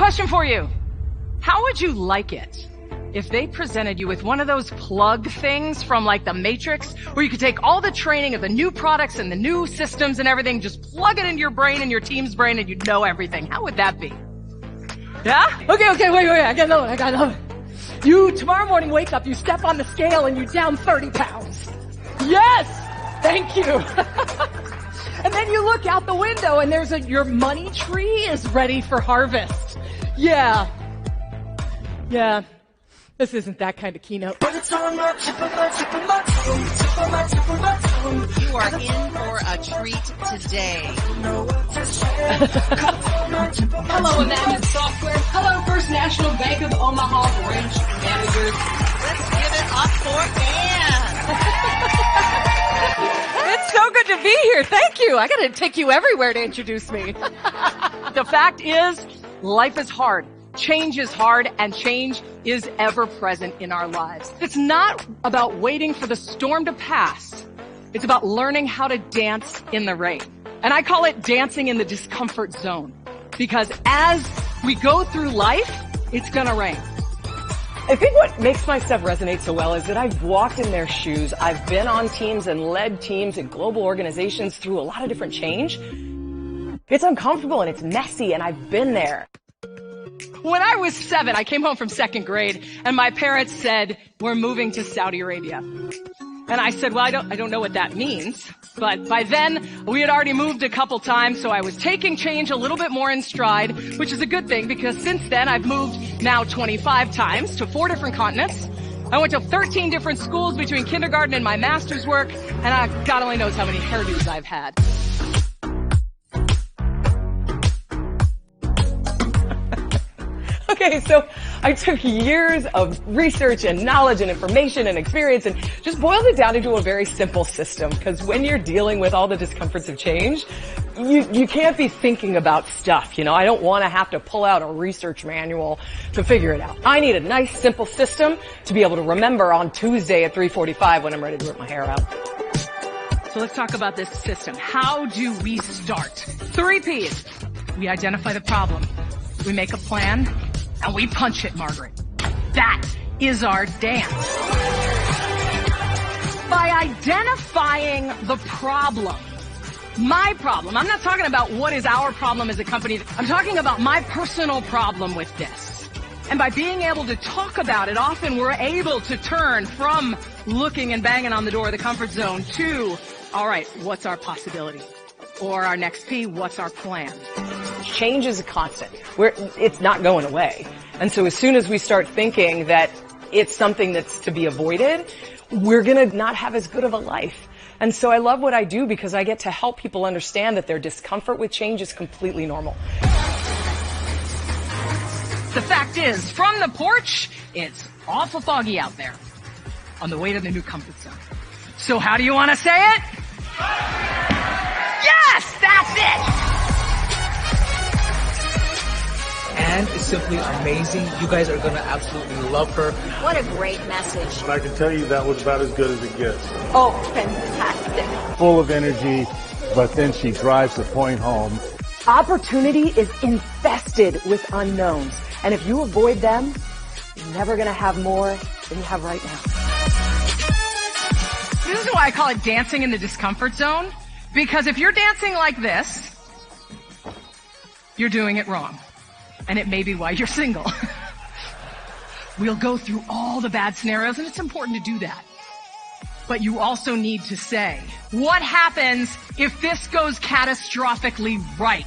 question for you. How would you like it if they presented you with one of those plug things from like the Matrix, where you could take all the training of the new products and the new systems and everything, just plug it into your brain and your team's brain and you'd know everything? How would that be? Yeah? Okay, wait, I got another one. You, tomorrow morning, wake up, you step on the scale and you're down 30 pounds. Yes! Thank you. And then you look out the window and your money tree is ready for harvest. Yeah. This isn't that kind of keynote. You are in for a treat today. Hello, Imagine Software. Hello, First National Bank of Omaha branch managers. Let's give it up for Ann. It's so good to be here. Thank you. I gotta take you everywhere to introduce me. The fact is, life is hard. Change is hard, and change is ever present in our lives. It's not about waiting for the storm to pass. It's about learning how to dance in the rain. And I call it dancing in the discomfort zone. Because as we go through life, it's gonna rain. I think what makes my stuff resonate so well is that I've walked in their shoes. I've been on teams and led teams at global organizations through a lot of different change. It's uncomfortable and it's messy, and I've been there. When I was 7, I came home from 2nd grade, and my parents said, "We're moving to Saudi Arabia." And I said, well, I don't know what that means. But by then, we had already moved a couple times, so I was taking change a little bit more in stride, which is a good thing, because since then, I've moved now 25 times to 4 different continents. I went to 13 different schools between kindergarten and my master's work, and God only knows how many hairdos I've had. Okay, so I took years of research and knowledge and information and experience and just boiled it down into a very simple system. Because when you're dealing with all the discomforts of change, you can't be thinking about stuff. I don't want to have to pull out a research manual to figure it out. I need a nice, simple system to be able to remember on Tuesday at 3:45 when I'm ready to rip my hair out. So let's talk about this system. How do we start? 3 Ps. We identify the problem. We make a plan. And we punch it, Margaret. That is our dance. By identifying the problem, my problem, I'm not talking about what is our problem as a company. I'm talking about my personal problem with this. And by being able to talk about it, often we're able to turn from looking and banging on the door of the comfort zone to, all right, what's our possibility? Or our next P, what's our plan? Change is a constant. It's not going away. And so as soon as we start thinking that it's something that's to be avoided, we're going to not have as good of a life. And so I love what I do because I get to help people understand that their discomfort with change is completely normal. The fact is, from the porch, it's awful foggy out there on the way to the new comfort zone. So how do you want to say it? Yes, that's it! Ann is simply amazing. You guys are going to absolutely love her. What a great message. But I can tell you that was about as good as it gets. Oh, fantastic. Full of energy, but then she drives the point home. Opportunity is infested with unknowns. And if you avoid them, you're never going to have more than you have right now. This is why I call it dancing in the discomfort zone. Because if you're dancing like this, you're doing it wrong. And it may be why you're single. We'll go through all the bad scenarios, and it's important to do that. But you also need to say, what happens if this goes catastrophically right?